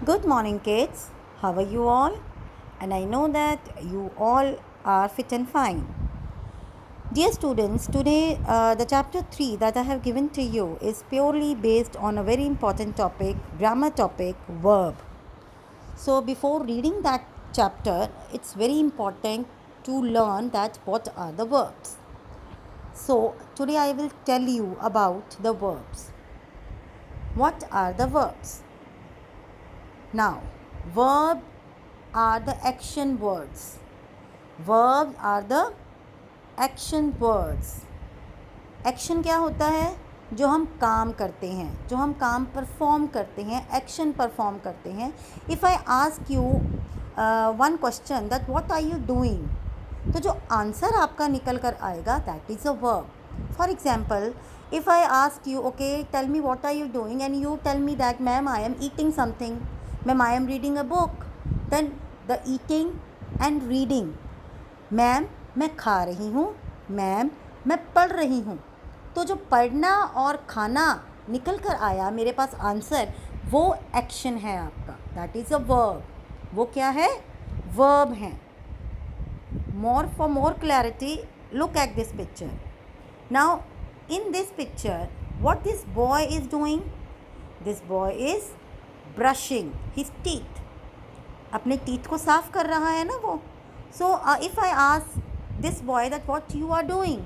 Good morning, kids. How are you all? And I know that you all are fit and fine. Dear students, today the chapter 3 that I have given to you is purely based on a very important topic, grammar topic, verb. So, before reading that chapter, it's very important to learn that what are the verbs. So, today I will tell you about the verbs. What are the verbs? Now, verb are the action words. Verbs are the action words. Action क्या होता है? जो हम काम करते हैं, जो हम काम परफॉर्म करते हैं, एक्शन परफॉर्म करते हैं. If I ask you one question that what are you doing, तो जो आंसर आपका निकल कर आएगा that is a verb. For example, if I ask you, okay, tell me what are you doing, and you tell me that, ma'am, I am eating something, ma'am, I am reading a book, then the eating and reading, ma'am मैं खा रही हूँ, ma'am मैं पढ़ रही हूँ, तो जो पढ़ना और खाना निकल कर आया मेरे पास आंसर, वो एक्शन है आपका, दैट इज़ अ वर्ब. वो क्या है? वर्ब है. For more clarity, look at this picture. Now, in this picture, what this boy is doing? This boy is brushing his teeth. अपने टीथ को साफ कर रहा है ना वो. So if I ask this boy that what you are doing,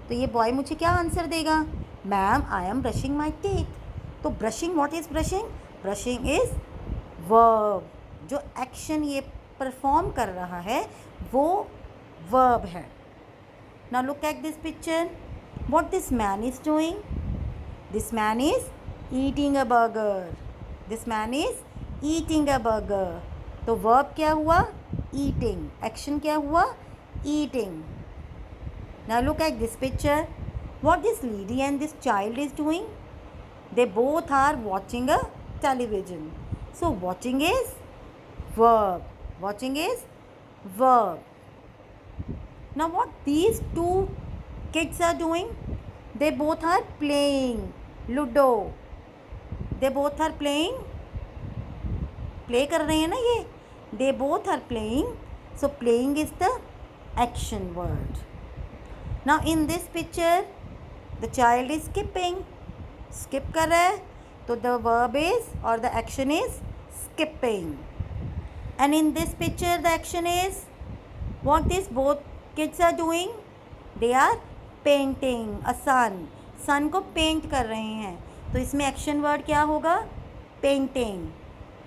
तो ये बॉय मुझे क्या आंसर देगा? Ma'am, I am brushing my teeth. तो brushing, what is brushing? Brushing is verb. जो एक्शन ये परफॉर्म कर रहा है वो वर्ब है. Now look at this picture. What this man is doing? This man is eating a burger. This man is eating a burger. तो verb क्या हुआ? ईटिंग. एक्शन क्या हुआ? Eating. Now look at this picture. What this lady and this child is doing? They both are watching a television. So watching is verb. Watching is verb. Now what these two kids are doing? They both are playing Ludo. They both are playing. Play कर रहे हैं ना ये. They both are playing. So playing is the action word. Now in this picture, the child is skipping. Skip कर रहा है, तो the verb is or the action is skipping. And in this picture, the action is what these both kids are doing? They are painting a sun. sun को paint कर रहे हैं, तो इसमें action word क्या होगा? Painting.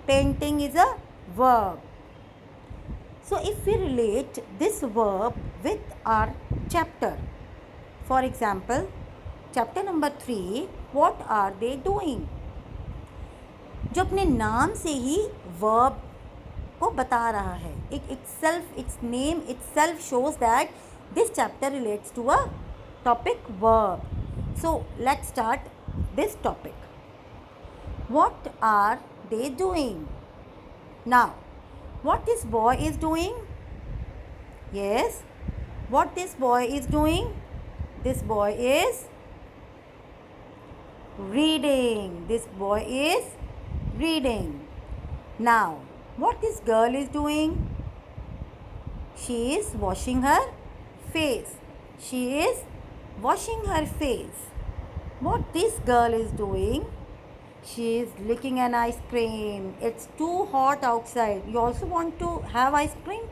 Painting is a verb. So if we relate this verb with our chapter, for example, chapter number 3, what are they doing? जो अपने नाम से ही verb को बता रहा है. its name itself shows that this chapter relates to a topic verb. So let's start this topic. What are they doing? Now, what this boy is doing? Yes, what this boy is doing? This boy is reading. This boy is reading. Now, what this girl is doing? She is washing her face. She is washing her face. What this girl is doing? She is licking an ice cream. It's too hot outside. You also want to have ice cream?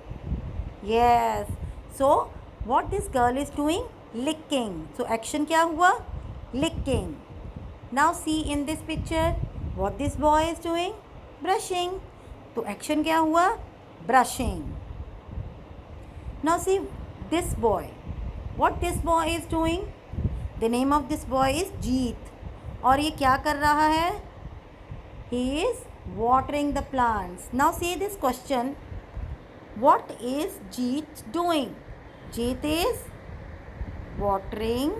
Yes. So, what this girl is doing? Licking. So, action क्या हुआ? Licking. Now, see in this picture, what this boy is doing? Brushing. तो action क्या हुआ? Brushing. Now, see this boy. What this boy is doing? The name of this boy is Jeet. और ये क्या कर रहा है? He is watering the plants. Now see this question. What is Jeet doing? Jeet is watering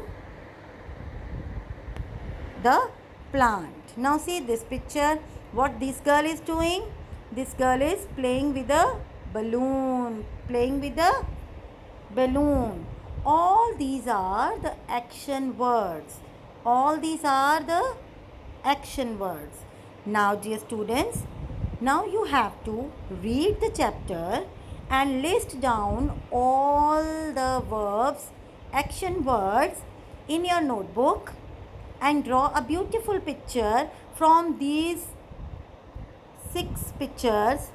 the plant. Now see this picture. What this girl is doing? This girl is playing with a balloon. Playing with a balloon. All these are the action words. All these are the action words. Now, dear students, Now you have to read the chapter and list down all the verbs, action words in your notebook and draw a beautiful picture from these 6 pictures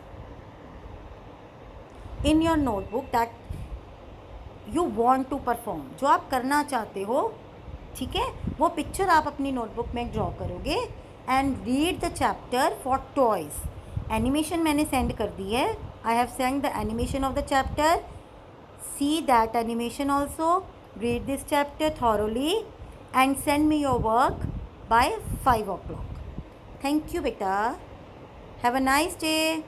in your notebook that you want to perform, जो आप करना चाहते हो, ठीक है, वो picture आप अपनी नोटबुक में ड्रॉ करोगे and read the chapter for toys. Animation मैंने सेंड कर दी है. I have send the animation of the chapter. See that animation also. Read this chapter thoroughly and send me your work by 5 o'clock. Thank you, beta. Have a nice day.